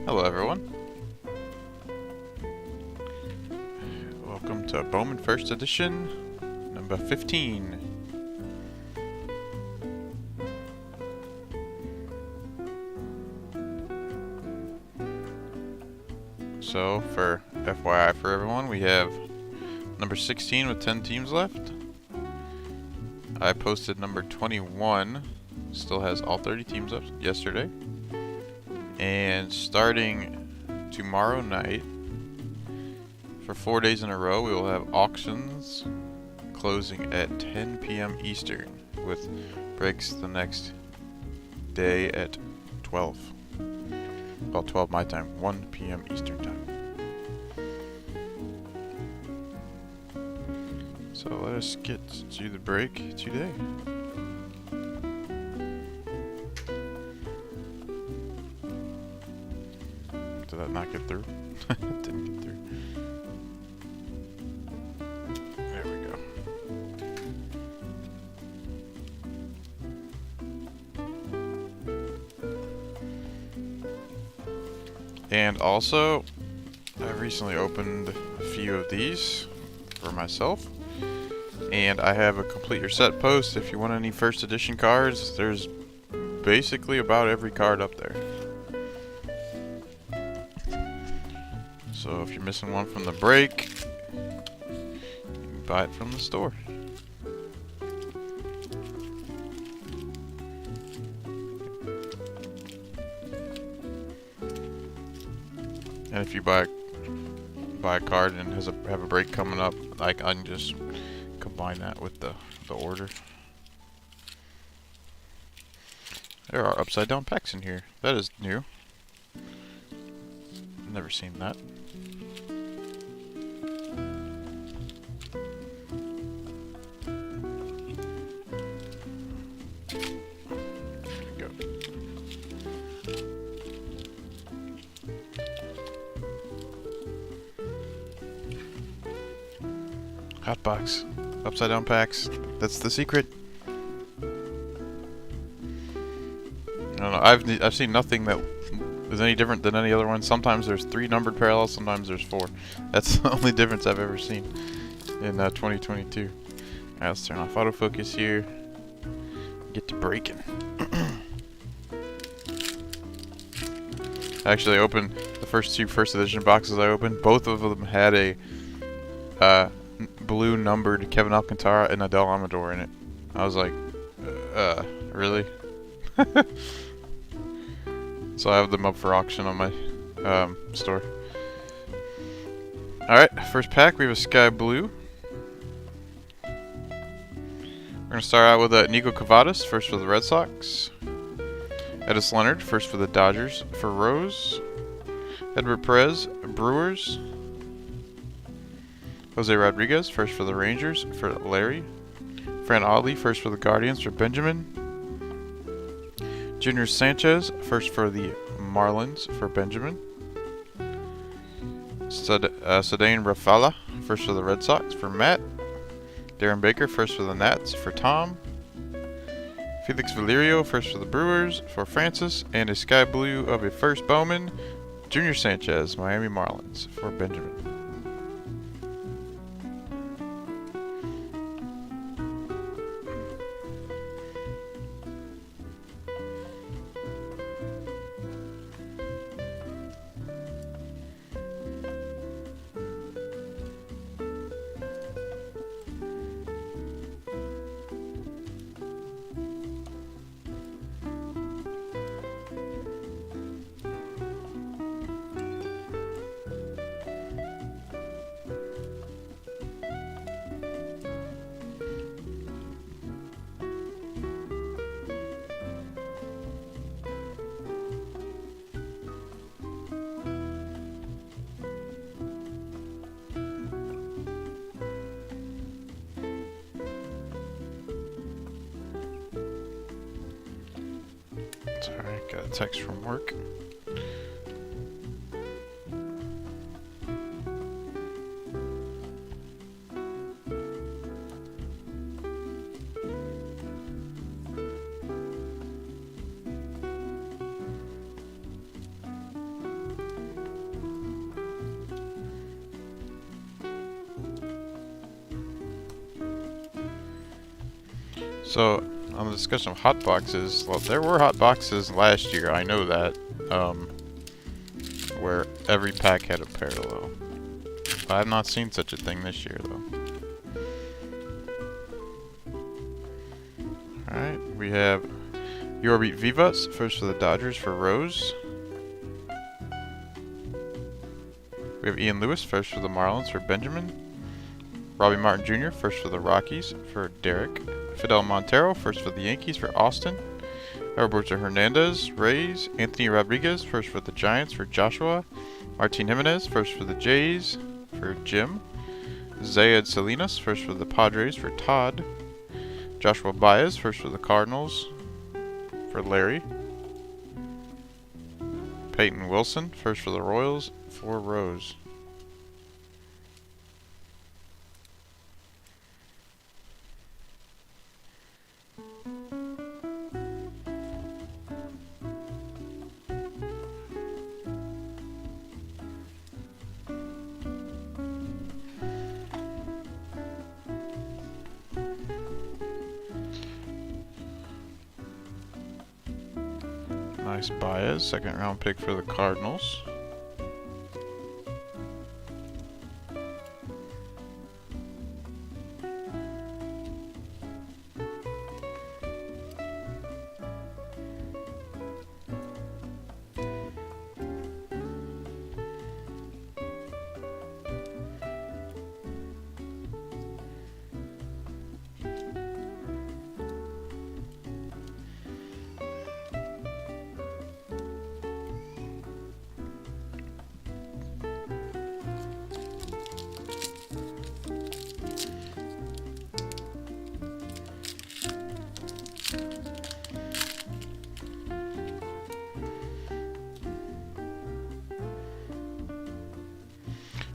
Hello everyone. Welcome to Bowman First Edition, number 15. So, for FYI for everyone, we have number 16 with 10 teams left. I posted number 21, still has all 30 teams up yesterday. And starting tomorrow night, for 4 days in a row, we will have auctions closing at 10 p.m. Eastern, with breaks the next day at 12. Well, 12 my time, 1 p.m. Eastern time. So let us get to the break today. Did that not get through? It didn't get through. There we go. And also, I recently opened a few of these for myself. And I have a complete your set post. If you want any first edition cards, there's basically about every card up there. So if you're missing one from the break, you can buy it from the store. And if you buy a card and have a break coming up, I can just combine that with the order. There are upside down packs in here. That is new. Never seen that. There we go. Hot box. Upside down packs. That's the secret. I don't know. I've seen nothing that is any different than any other one. Sometimes there's 3 numbered parallels. Sometimes there's 4. That's the only difference I've ever seen in 2022. Alright, let's turn off autofocus here. Get to breaking. Actually, I opened the first 2 first edition boxes I opened. Both of them had a blue numbered Kevin Alcantara and Adele Amador in it. I was like, really? So I have them up for auction on my store. Alright, first pack we have a Sky Blue. We're going to start out with Nico Cavadas, first for the Red Sox. Edis Leonard, first for the Dodgers, for Rose. Edward Perez, Brewers. Jose Rodriguez, first for the Rangers, for Larry. Fran Audley, first for the Guardians, for Benjamin. Junior Sanchez, first for the Marlins, for Benjamin. Cedane Rafaela, first for the Red Sox, for Matt. Darren Baker, first for the Nats, for Tom. Felix Valerio, first for the Brewers, for Francis. And a Sky Blue of a first Bowman, Junior Sanchez, Miami Marlins, for Benjamin. Sorry, got a text from work. So, on the discussion of hot boxes, well, there were hot boxes last year, I know that, where every pack had a parallel. I have not seen such a thing this year, though. Alright, we have Yorbeat Vivas, first for the Dodgers for Rose. We have Ian Lewis, first for the Marlins for Benjamin. Robbie Martin Jr., first for the Rockies for Derek. Fidel Montero, first for the Yankees for Austin. Roberto Hernandez, Rays. Anthony Rodriguez, first for the Giants for Joshua. Martin Jimenez, first for the Jays for Jim. Zayed Salinas, first for the Padres for Todd. Joshua Baez, first for the Cardinals for Larry. Peyton Wilson, first for the Royals for Rose. Nice Baez, second round pick for the Cardinals.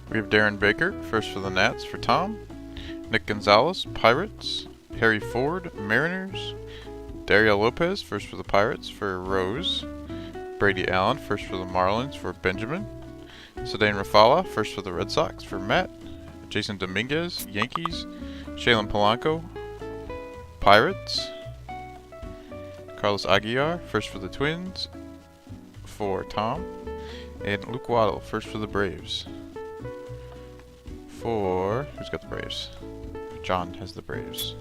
We have Darren Baker, first for the Nats for Tom. Nick Gonzalez, Pirates. Harry Ford, Mariners. Dario Lopez, first for the Pirates for Rose. Brady Allen, first for the Marlins for Benjamin. Cedane Rafala, first for the Red Sox for Matt. Jason Dominguez, Yankees. Shailen Polanco, Pirates. Carlos Aguilar, first for the Twins for Tom. And Luke Waddle, first for the Braves. Who's got the Braves? John has the Braves.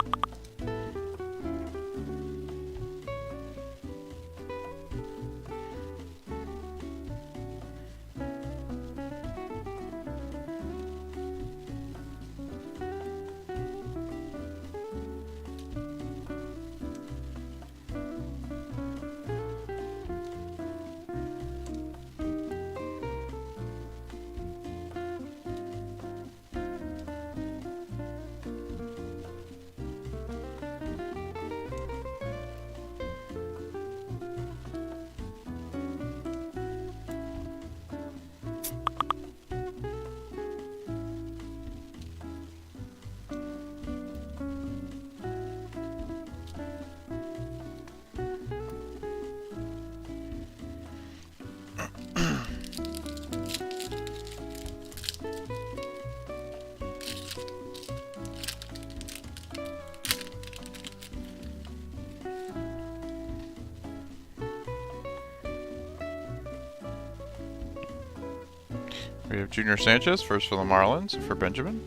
We have Junior Sanchez, first for the Marlins for Benjamin.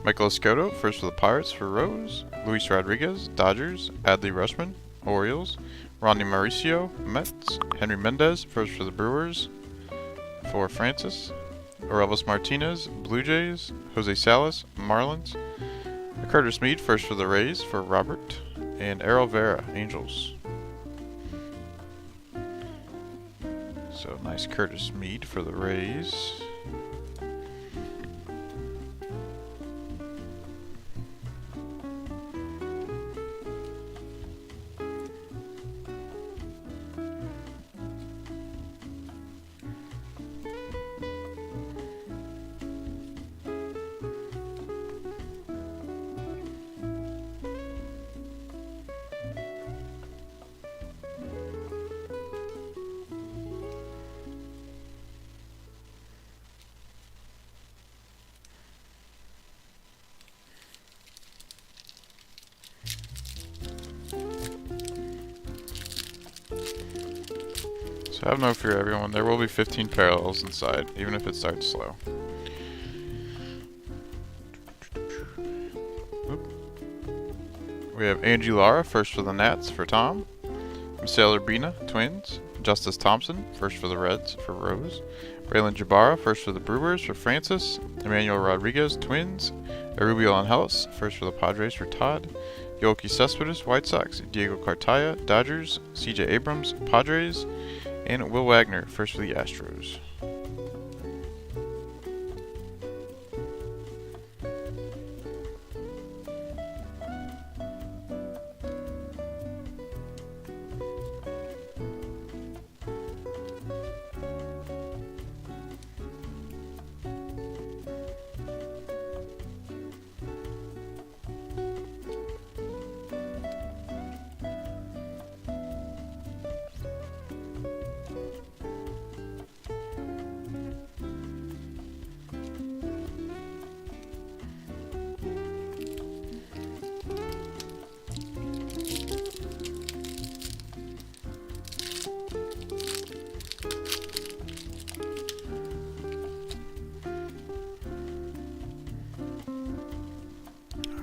Michael Escoto, first for the Pirates for Rose. Luis Rodriguez, Dodgers. Adley Rutschman, Orioles. Ronnie Mauricio, Mets. Henry Mendez, first for the Brewers for Francis. Orelvis Martinez, Blue Jays. Jose Salas, Marlins. Curtis Mead, first for the Rays for Robert. And Errol Vera, Angels. So nice Curtis Mead for the Rays. So have no fear, everyone. There will be 15 parallels inside, even if it starts slow. Oop. We have Angie Lara, first for the Nats, for Tom. Sailor Bina, Twins. Justice Thompson, first for the Reds, for Rose. Braylon Jabara, first for the Brewers, for Francis. Emmanuel Rodriguez, Twins. Arubio Angeles, first for the Padres, for Todd. Yoki Cespedes, White Sox. Diego Cartaya, Dodgers. CJ Abrams, Padres. And Will Wagner, first for the Astros.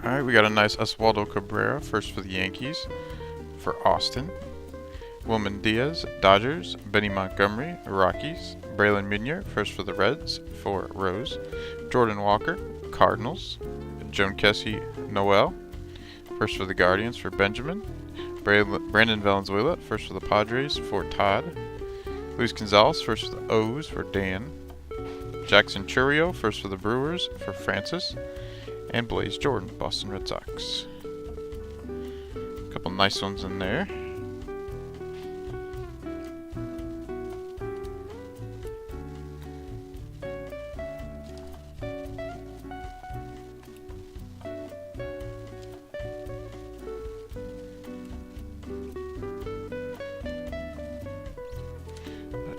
Alright, we got a nice Oswaldo Cabrera, first for the Yankees, for Austin. Wilman Diaz, Dodgers. Benny Montgomery, Rockies. Braylon Minier, first for the Reds, for Rose. Jordan Walker, Cardinals. Joan Kessie, Noel, first for the Guardians, for Benjamin. Brandon Valenzuela, first for the Padres, for Todd. Luis Gonzalez, first for the O's, for Dan. Jackson Churio, first for the Brewers, for Francis. And Blaze Jordan, Boston Red Sox. A couple nice ones in there.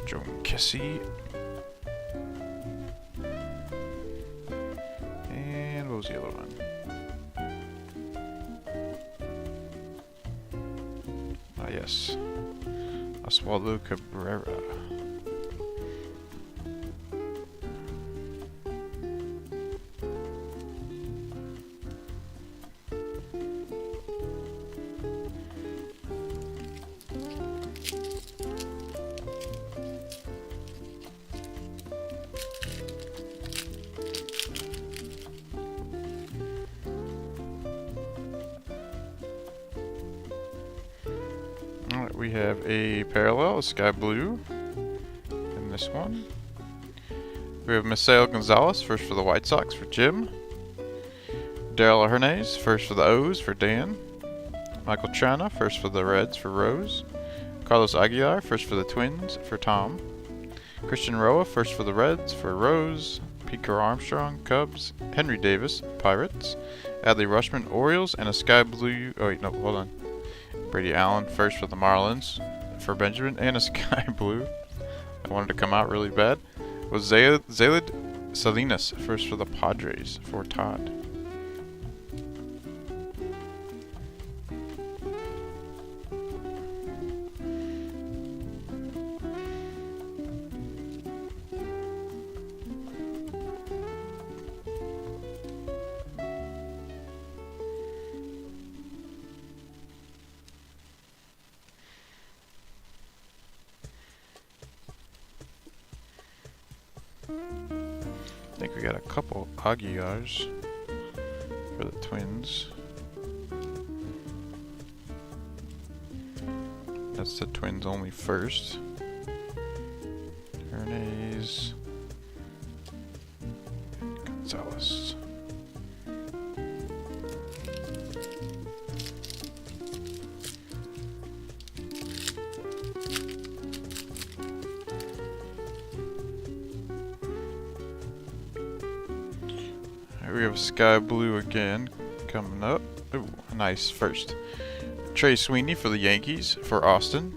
Joan Kessie. And what was the other one? Ah, yes. Oswaldo Cabrera. Alright, we have a parallel, a sky blue, in this one. We have Misael Gonzalez, first for the White Sox, for Jim. Daryl Hernandez, first for the O's, for Dan. Michael Chana, first for the Reds, for Rose. Carlos Aguilar, first for the Twins, for Tom. Christian Roa, first for the Reds, for Rose. Pete Armstrong, Cubs. Henry Davis, Pirates. Adley Rutschman, Orioles, and a sky blue. Oh wait, no, hold on. Brady Allen, first for the Marlins, for Benjamin, and a sky blue. I wanted to come out really bad. Was Zaylid Salinas, first for the Padres, for Todd. I think we got a couple Aguilars for the Twins. That's the Twins only first. Hernandez. Gonzalez. We have sky blue again coming up. Ooh, nice first. Trey Sweeney for the Yankees, for Austin.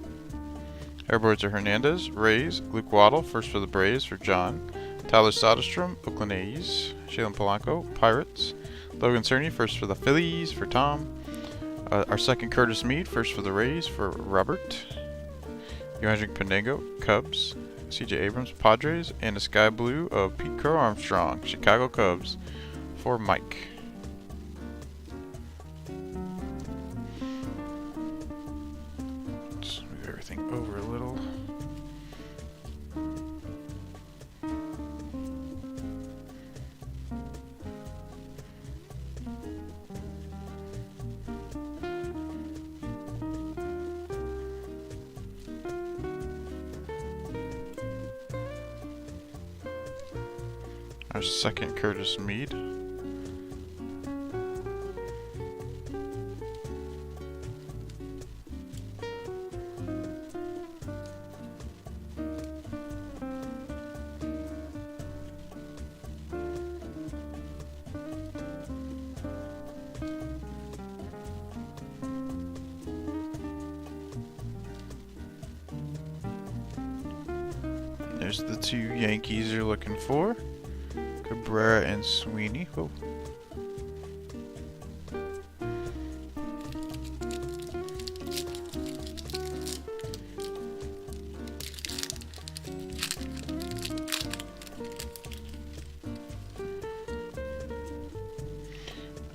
Airboards are Hernandez, Rays. Luke Waddle, first for the Braves, for John. Tyler Soderstrom, Oakland A's. Shalen Polanco, Pirates. Logan Cerny, first for the Phillies, for Tom. Our second Curtis Mead, first for the Rays, for Robert. Yoanjing Panego, Cubs. CJ Abrams, Padres. And a sky blue of Pete Crow Armstrong, Chicago Cubs, for Mike. Let's move everything over a little. Our second Curtis Mead. There's the two Yankees you're looking for. Cabrera and Sweeney. Oh.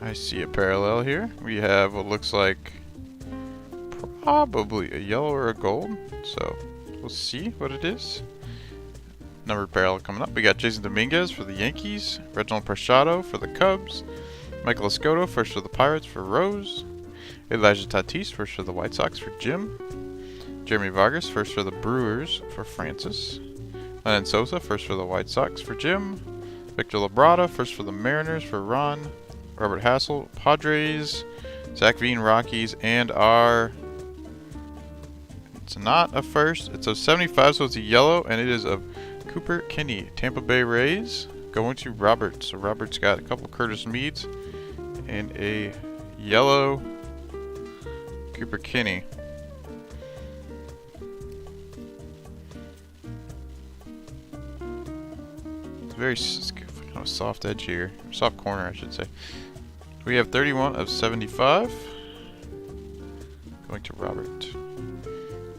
I see a parallel here. We have what looks like probably a yellow or a gold. So we'll see what it is. Numbered parallel coming up. We got Jason Dominguez for the Yankees, Reginald Preciado for the Cubs, Michael Escoto first for the Pirates for Rose, Elijah Tatis first for the White Sox for Jim, Jeremy Vargas first for the Brewers for Francis, Lennon Sosa first for the White Sox for Jim, Victor Labrada first for the Mariners for Ron, Robert Hassel, Padres, Zach Veen, Rockies, and our... It's not a first, it's a 75, so it's a yellow, and it is a Cooper Kinney, Tampa Bay Rays, going to Robert. So Robert's got a couple Curtis Meads and a yellow Cooper Kinney. It's kind of soft edge here, soft corner I should say. We have 31 of 75 going to Robert.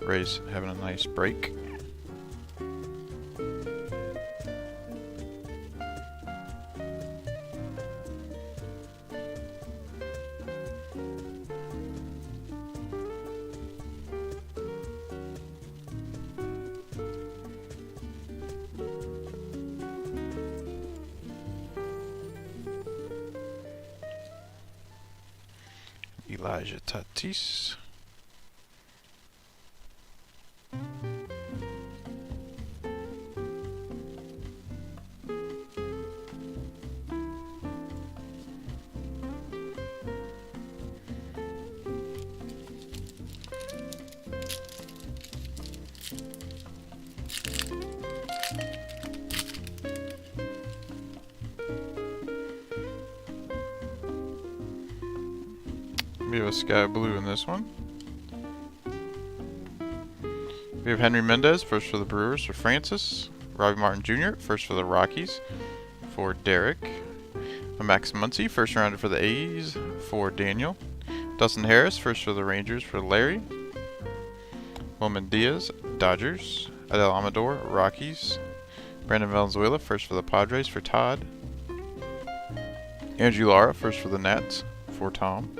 Rays having a nice break. Elijah Tatis. We have a sky blue in this one. We have Henry Mendez, first for the Brewers for Francis. Robbie Martin Jr., first for the Rockies for Derek. Max Muncy, first rounder for the A's for Daniel. Dustin Harris, first for the Rangers for Larry. Wilman Diaz, Dodgers. Adel Amador, Rockies. Brandon Valenzuela, first for the Padres for Todd. Andrew Lara, first for the Nats for Tom.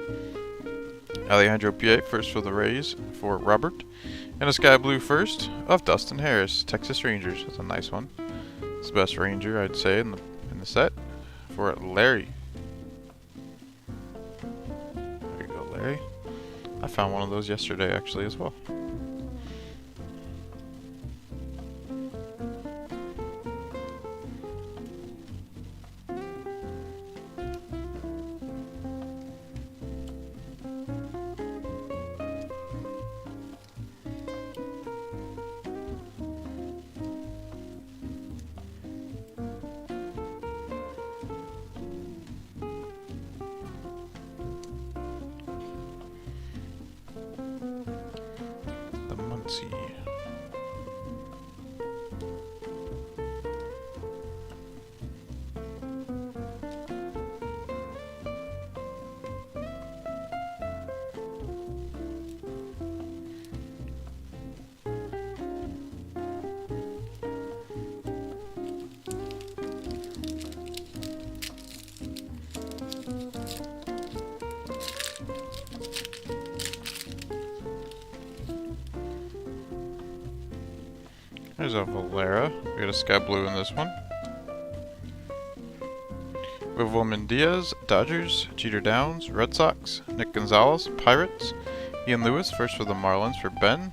Alejandro Pie, first for the Rays for Robert. And a sky blue first of Dustin Harris, Texas Rangers. That's a nice one. It's the best Ranger, I'd say, in the set for Larry. There you go, Larry. I found one of those yesterday, actually, as well. Let's see. There's a Valera. We got a Sky Blue in this one. We have Wilman Diaz, Dodgers. Jeter Downs, Red Sox. Nick Gonzalez, Pirates. Ian Lewis, first for the Marlins for Ben.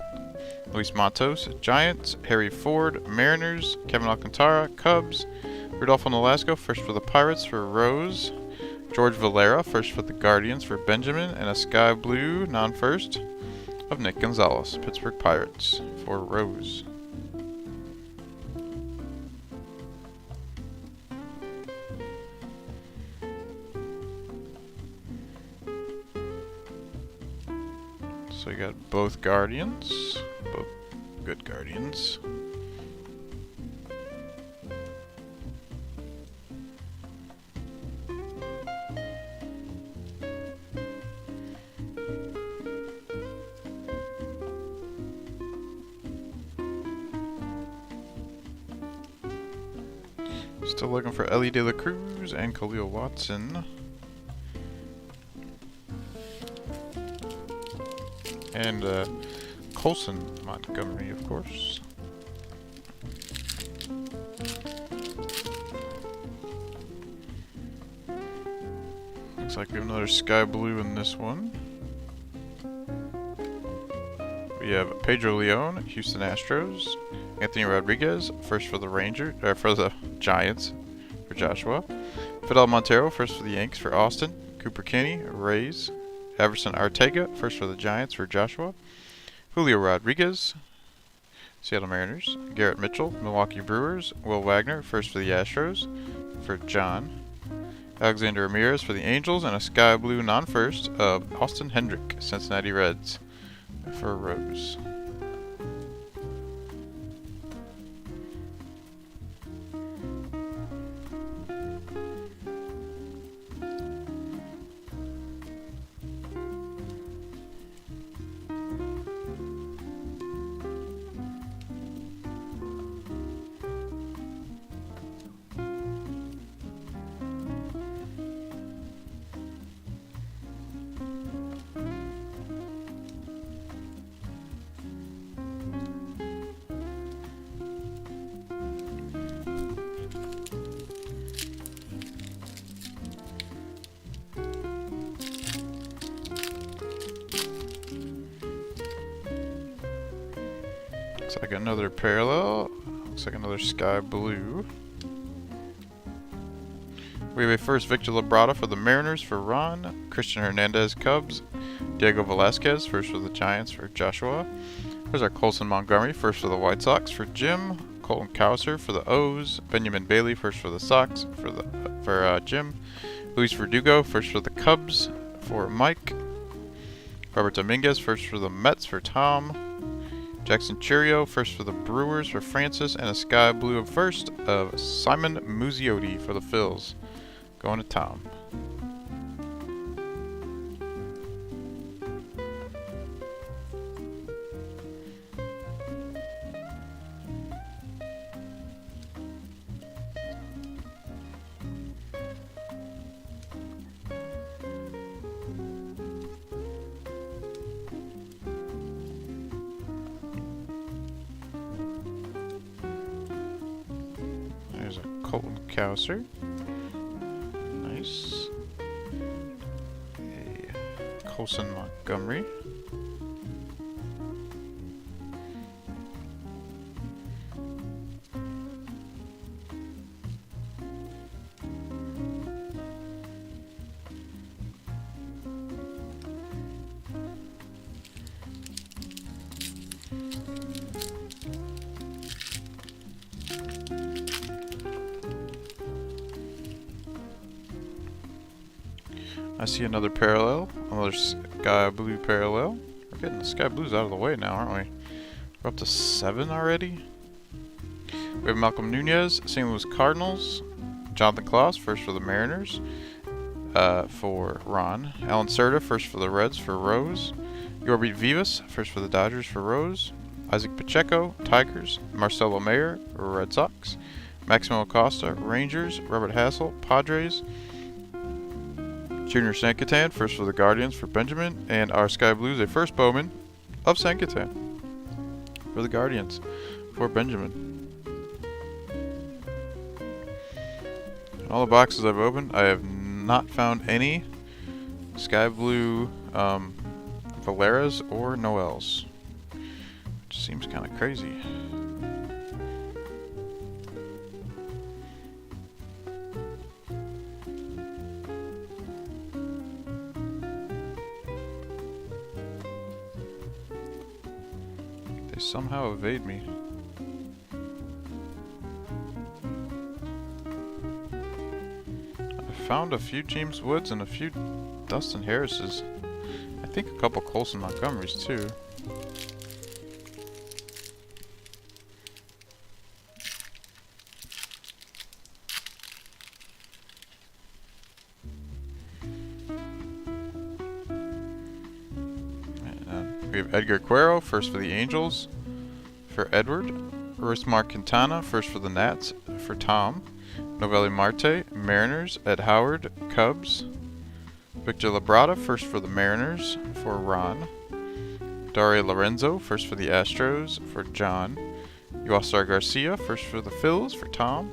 Luis Matos, Giants. Harry Ford, Mariners. Kevin Alcantara, Cubs. Rodolfo Nolasco, first for the Pirates for Rose. George Valera, first for the Guardians for Benjamin. And a Sky Blue, non-first, of Nick Gonzalez, Pittsburgh Pirates for Rose. So you got both Guardians, both good Guardians. Still looking for Ellie De La Cruz and Khalil Watson. And Colson Montgomery, of course. Looks like we have another Sky Blue in this one. We have Pedro Leon, Houston Astros. Anthony Rodriguez, first for the for the Giants, for Joshua. Fidel Montero, first for the Yanks, for Austin. Cooper Kinney, Rays. Everson Arteaga, first for the Giants, for Joshua. Julio Rodriguez, Seattle Mariners. Garrett Mitchell, Milwaukee Brewers. Will Wagner, first for the Astros, for John. Alexander Ramirez for the Angels, and a Sky Blue non-first of Austin Hendrick, Cincinnati Reds, for Rose. Looks like another parallel. Looks like another Sky Blue. We have a first Victor Labrada for the Mariners for Ron. Christian Hernandez, Cubs. Diego Velasquez, first for the Giants for Joshua. There's our Colson Montgomery, first for the White Sox for Jim. Colton Cowser for the O's. Benjamin Bailey, first for the Sox for Jim. Luis Verdugo, first for the Cubs for Mike. Robert Dominguez, first for the Mets for Tom. Jackson Churio, first for the Brewers for Francis, and a Sky Blue of first of Simon Muzziotti for the Phils. Going to Tom. There's a Colton Cowser. Nice. A Colson Montgomery. I see another parallel, another Sky Blue parallel. We're getting the Sky Blues out of the way now, aren't we? We're up to 7 already. We have Malcolm Nunez, St. Louis Cardinals. Jonathan Klaus, first for the Mariners, for Ron. Alan Serta, first for the Reds, for Rose. Yorby Vivas, first for the Dodgers, for Rose. Isaac Pacheco, Tigers. Marcelo Mayer, Red Sox. Maximo Acosta, Rangers. Robert Hassel, Padres. Junior Sankatan, first for the Guardians for Benjamin, and our Sky Blues, a first Bowman of Sankatan for the Guardians. for Benjamin. All the boxes I've opened, I have not found any Sky Blue Valeras or Noels. Which seems kind of crazy. They somehow evade me. I found a few James Woods and a few Dustin Harrises. I think a couple Colson Montgomerys too. We have Edgar Quero, first for the Angels, for Edward. Rosemar Quintana, first for the Nats, for Tom. Novelli Marte, Mariners. Ed Howard, Cubs. Victor Labrada, first for the Mariners, for Ron. Daria Lorenzo, first for the Astros, for John. Yoasar Garcia, first for the Phils, for Tom.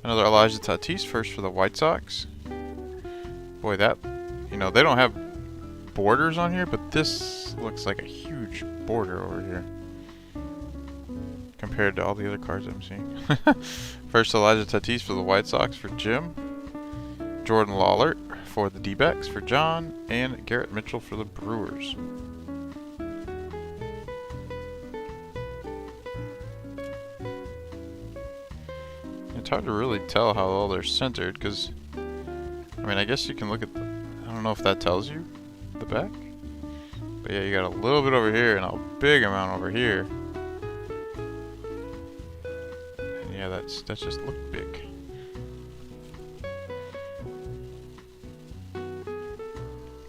Another Elijah Tatis, first for the White Sox. Boy, that, you know, they don't have borders on here, but this looks like a huge border over here compared to all the other cards I'm seeing. First Elijah Tatis for the White Sox for Jim, Jordan Lawler for the D-backs for John, and Garrett Mitchell for the Brewers. It's hard to really tell how all they're centered because, I mean, I guess you can look at, I don't know if that tells you the back, but yeah, you got a little bit over here and a big amount over here, and yeah, that's just look big.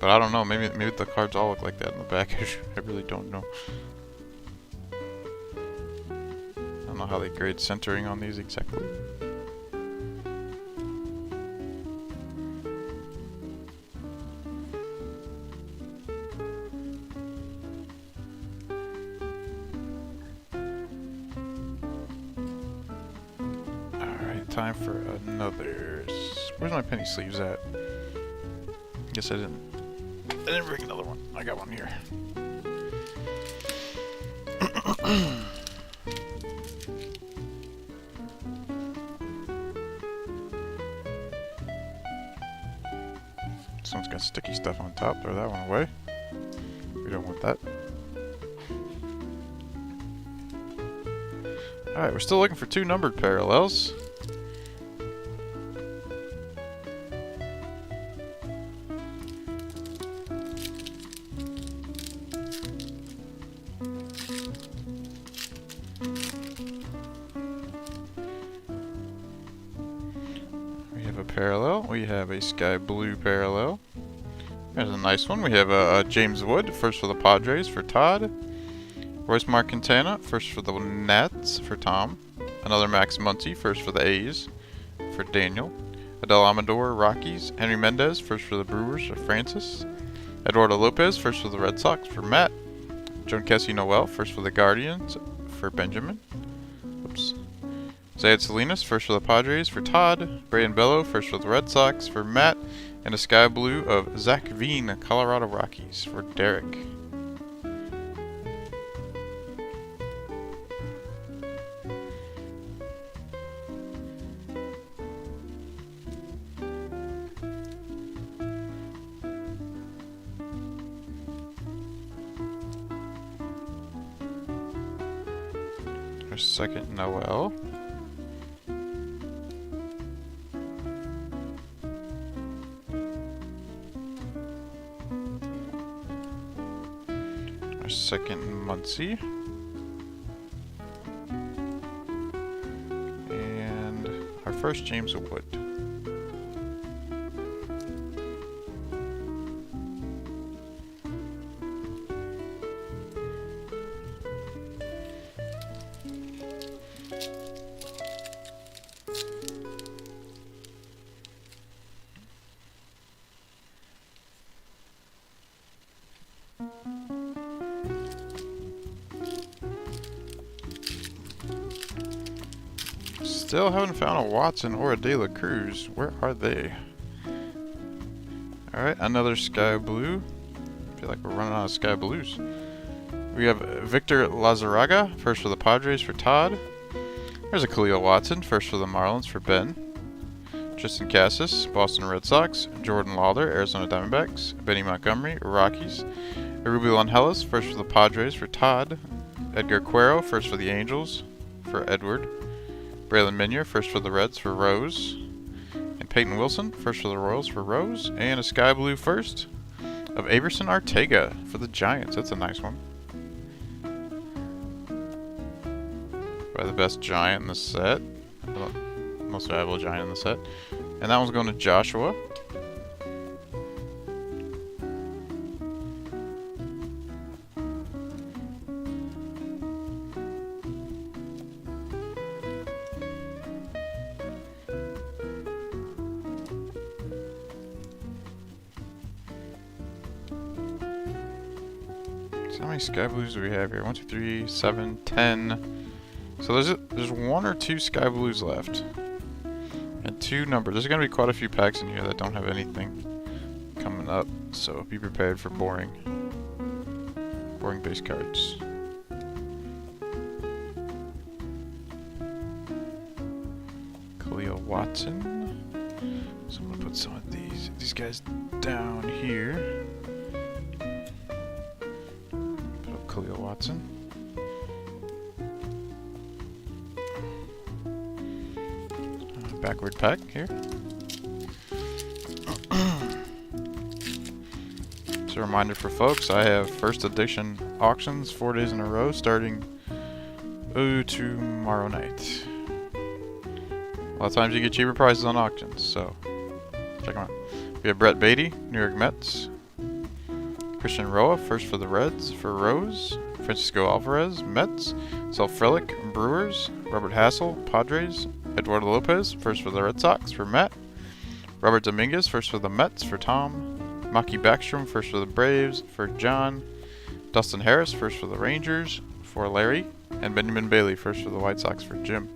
But I don't know, maybe the cards all look like that in the back. I really don't know. I don't know how they grade centering on these exactly. Time for another. Where's my penny sleeves at? Guess I didn't bring another one. I got one here. This one's got sticky stuff on top. Throw that one away. We don't want that. Alright, we're still looking for two numbered parallels. Parallel. We have a sky blue parallel. There's a nice one. We have a James Wood, first for the Padres, for Todd. Rosemar Quintana, first for the Nats, for Tom. Another Max Muncy, first for the A's, for Daniel. Adel Amador, Rockies. Henry Mendez, first for the Brewers, for Francis. Eduardo Lopez, first for the Red Sox, for Matt. Joan Kessie Noel, first for the Guardians, for Benjamin. Oops. Zayed Salinas, first for the Padres, for Todd. Braden Bello, first for the Red Sox, for Matt. And a sky blue of Zach Veen, Colorado Rockies, for Derek. Our second Noel. Second Muncy, and our first James Wood. Still haven't found a Watson or a De La Cruz. Where are they? Alright, another Sky Blue. I feel like we're running out of Sky Blues. We have Victor Lazaraga, first for the Padres for Todd. There's a Khalil Watson, first for the Marlins for Ben. Tristan Cassis, Boston Red Sox. Jordan Lawler, Arizona Diamondbacks. Benny Montgomery, Rockies. Rubio Angeles, first for the Padres for Todd. Edgar Cuero, first for the Angels for Edward. Braylon Minier, first for the Reds for Rose. And Peyton Wilson, first for the Royals for Rose. And a Sky Blue first of Averson Arteaga for the Giants. That's a nice one. By the best Giant in the set. Most valuable Giant in the set. And that one's going to Joshua. So how many Sky Blues do we have here? 1, 2, 3, 7, 10. So there's 1 or 2 Sky Blues left. And 2 numbers. There's going to be quite a few packs in here that don't have anything coming up. So be prepared for boring base cards. Khalil Watson. So I'm going to put some of these guys down here. Put up Khalil Watson. Backward pack here. Just a reminder for folks, I have first edition auctions 4 days in a row starting tomorrow night. A lot of times you get cheaper prices on auctions, so check them out. We have Brett Beatty, New York Mets. Christian Roa, first for the Reds for Rose. Francisco Alvarez, Mets. Sal Frelick, Brewers. Robert Hassel, Padres. Eduardo Lopez, first for the Red Sox for Matt. Robert Dominguez, first for the Mets for Tom. Maki Backstrom, first for the Braves for John. Dustin Harris, first for the Rangers for Larry. And Benjamin Bailey, first for the White Sox for Jim.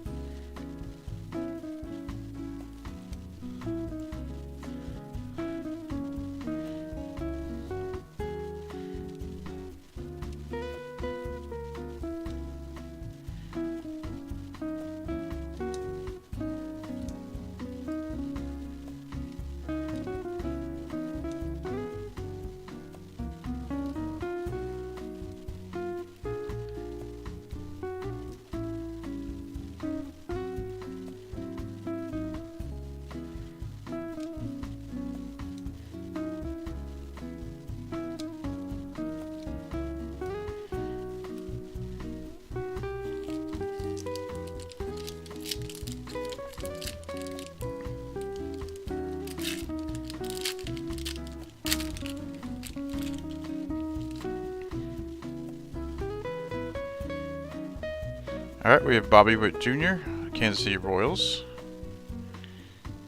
Alright, we have Bobby Witt Jr., Kansas City Royals.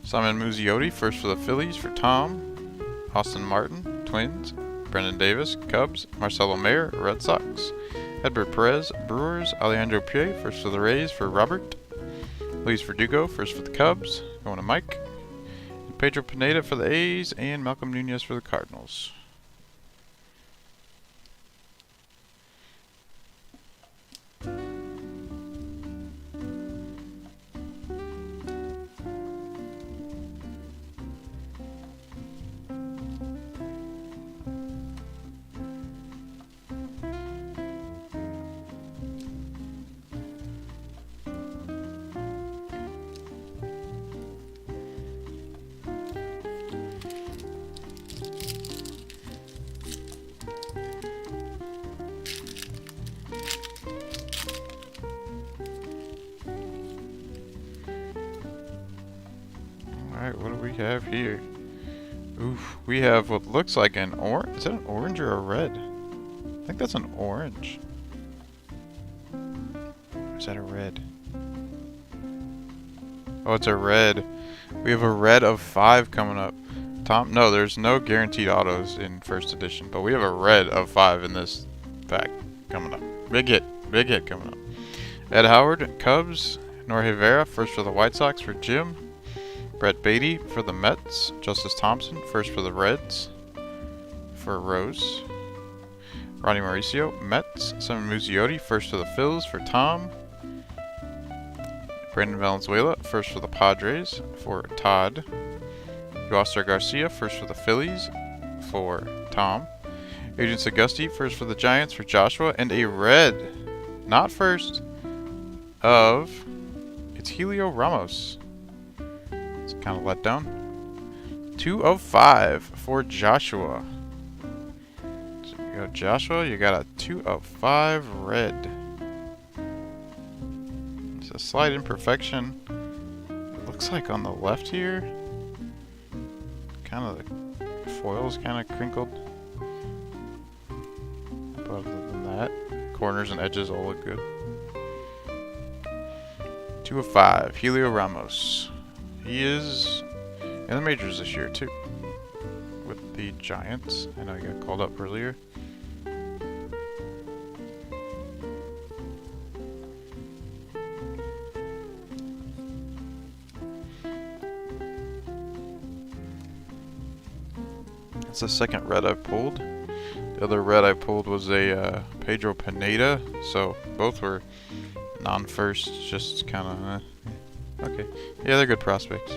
Simon Muzziotti, first for the Phillies for Tom. Austin Martin, Twins. Brendan Davis, Cubs. Marcelo Mayer, Red Sox. Edward Perez, Brewers. Alejandro Pie, first for the Rays for Robert. Luis Verdugo, first for the Cubs, going to Mike. And Pedro Pineda for the A's, and Malcolm Nunez for the Cardinals. Alright, what do we have here? Oof, we have what looks like an orange. Is that an orange or a red? I think that's an orange. Or is that a red? Oh, it's a red. We have a red of 5 coming up. Tom, no, there's no guaranteed autos in first edition, but we have a red of 5 in this pack coming up. Big hit coming up. Ed Howard, Cubs. Norge Vera, first for the White Sox for Jim. Brett Beatty for the Mets. Justice Thompson, first for the Reds for Rose. Ronnie Mauricio, Mets. Simon Muzziotti, first for the Phils for Tom. Brandon Valenzuela, first for the Padres for Todd. Yoster Garcia, first for the Phillies for Tom. Agent Segusti, first for the Giants for Joshua. And a red, not first, of, it's Helio Ramos. It's kind of let down. 2 of 5 for Joshua. So you go Joshua, you got a 2 of 5 red. It's a slight imperfection. It looks like on the left here, kind of the foil is kind of crinkled. But other than that, corners and edges all look good. 2 of 5, Helio Ramos. He is in the majors this year too, with the Giants. I know he got called up earlier. It's the second red I've pulled. The other red I pulled was a Pedro Pineda, so both were non-first, just kind of okay. Yeah, they're good prospects.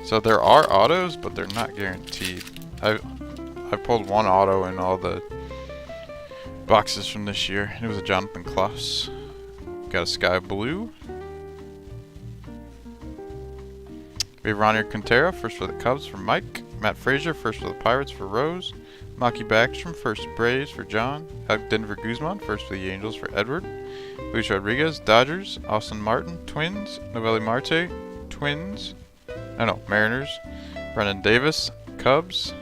So there are autos, but they're not guaranteed. I pulled one auto in all the boxes from this year. It was a Jonathan Klaus. Got a sky blue. We have Ronnie Quintero, first for the Cubs for Mike. Matt Frazier, first for the Pirates for Rose. Maki Backstrom, first Braves for John. Denver Guzman, first for the Angels for Edward. Luis Rodriguez, Dodgers. Austin Martin, Twins. Noelli Marte, Twins. Mariners. Brennan Davis, Cubs.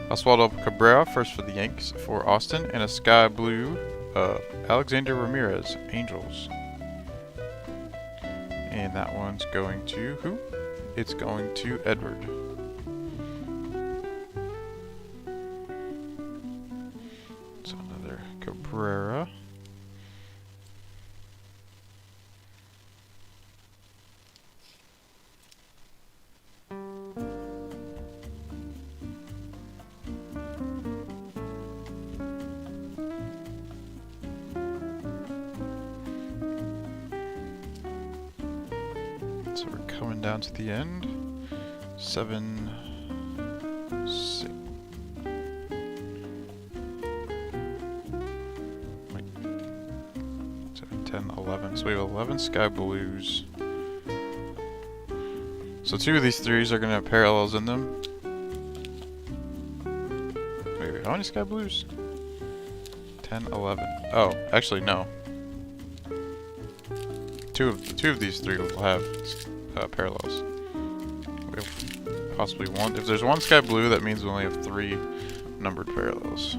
Oswaldo Cabrera, first for the Yanks for Austin. And a sky blue, Alexander Ramirez, Angels. And that one's going to who? It's going to Edward. So another Cabrera. So we're coming down to the end. 7, 6. Wait. 7, 10, 11. So we have 11 sky blues. So 2 of these 3s are going to have parallels in them. Wait, how many sky blues? 10, 11. Oh, actually no. Two of these 3 will have parallels. We have possibly one. If there's one sky blue, that means we only have 3 numbered parallels.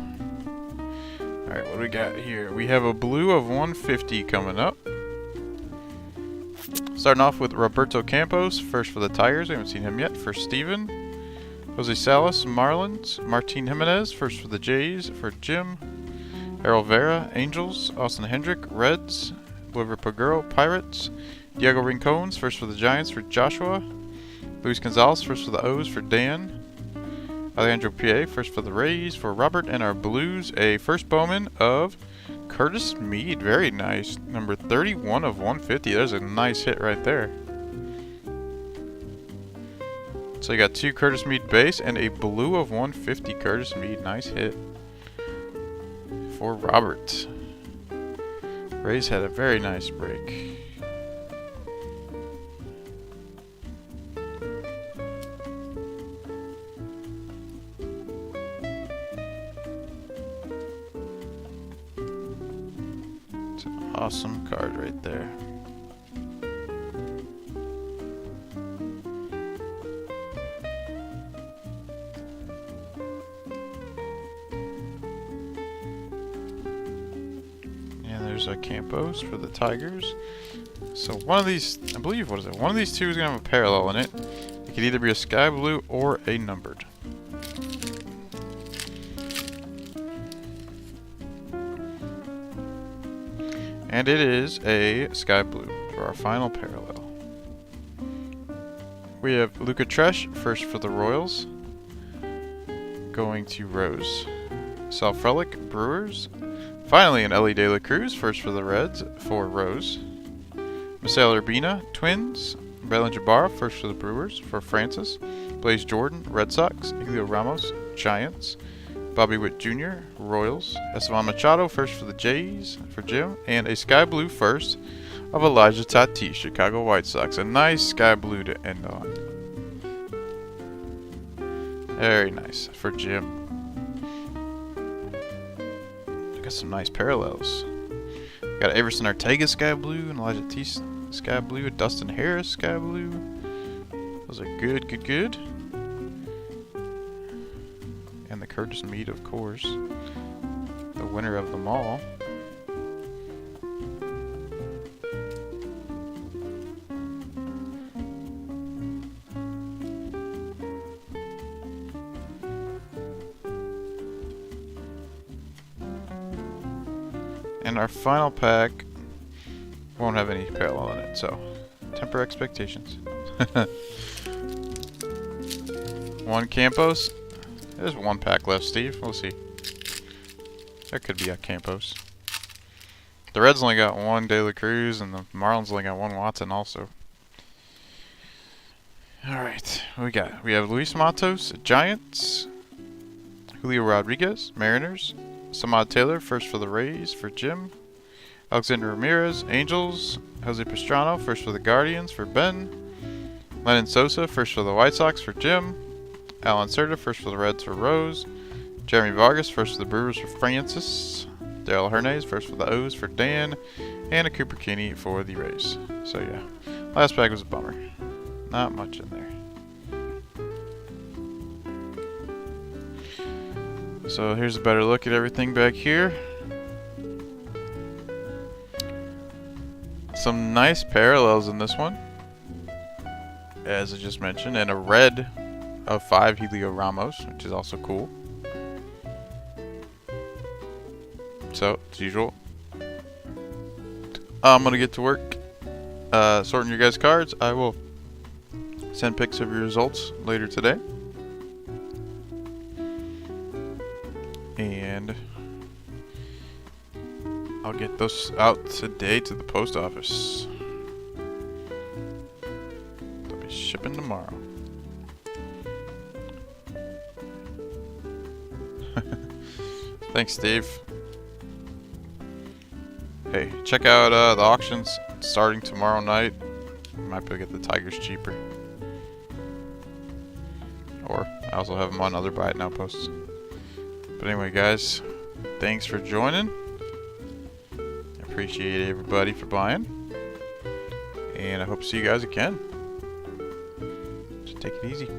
Alright, what do we got here? We have a blue of 150 coming up. Starting off with Roberto Campos, first for the Tigers. We haven't seen him yet. For Steven. Jose Salas, Marlins. Martin Jimenez, first for the Jays. For Jim. Errol Vera, Angels. Austin Hendrick, Reds. Oliver Paguro, Pirates. Diego Rincones, first for the Giants for Joshua. Luis Gonzalez, first for the O's for Dan. Alejandro Pie, first for the Rays for Robert. And our Blues, a first Bowman of Curtis Mead. Very nice. Number 31 of 150. There's a nice hit right there. So you got 2 Curtis Mead base and a blue of 150 Curtis Mead. Nice hit for Robert. Rays had a very nice break. It's an awesome card right there. There's a Campos for the Tigers. So one of these, I believe, what is it? One of these two is going to have a parallel in it. It could either be a sky blue or a numbered. And it is a sky blue for our final parallel. We have Luca Tresh, first for the Royals. Going to Rose. Sal Frelick, Brewers. Finally, an Ellie De La Cruz, first for the Reds, for Rose. Misael Urbina, Twins. Braylon Jabara, first for the Brewers, for Francis. Blaze Jordan, Red Sox. Helio Ramos, Giants. Bobby Witt Jr., Royals. Esteban Machado, first for the Jays, for Jim. And a sky blue first of Elijah Tatis, Chicago White Sox. A nice sky blue to end on. Very nice for Jim. Got some nice parallels. Got Everson Arteaga sky blue and Elijah Tatis sky blue, Dustin Harris sky blue. Those are good, good, good. And the Curtis Mead, of course, the winner of them all. And our final pack won't have any parallel in it, so temper expectations. One Campos. There's one pack left, Steve. We'll see. That could be a Campos. The Reds only got one De La Cruz, and the Marlins only got one Watson also. Alright, what we got? We have Luis Matos, Giants. Julio Rodriguez, Mariners. Samad Taylor, first for the Rays, for Jim. Alexander Ramirez, Angels. Jose Pastrano, first for the Guardians, for Ben. Lennon Sosa, first for the White Sox, for Jim. Alan Cerda, first for the Reds, for Rose. Jeremy Vargas, first for the Brewers, for Francis. Darrell Hernandez, first for the O's, for Dan. And a Cooper Kinney for the Rays. So yeah, last pack was a bummer. Not much in there. So here's a better look at everything back here. Some nice parallels in this one, as I just mentioned, and a red of 5 Helio Ramos, which is also cool. So, as usual, I'm going to get to work sorting your guys' cards. I will send pics of your results later today. And I'll get those out today to the post office. They'll be shipping tomorrow. Thanks, Steve. Hey, check out the auctions starting tomorrow night. You might be able to get the Tigers cheaper. Or I also have them on other Buy It Now posts. But anyway, guys, thanks for joining. Appreciate everybody for buying. And I hope to see you guys again. Just take it easy.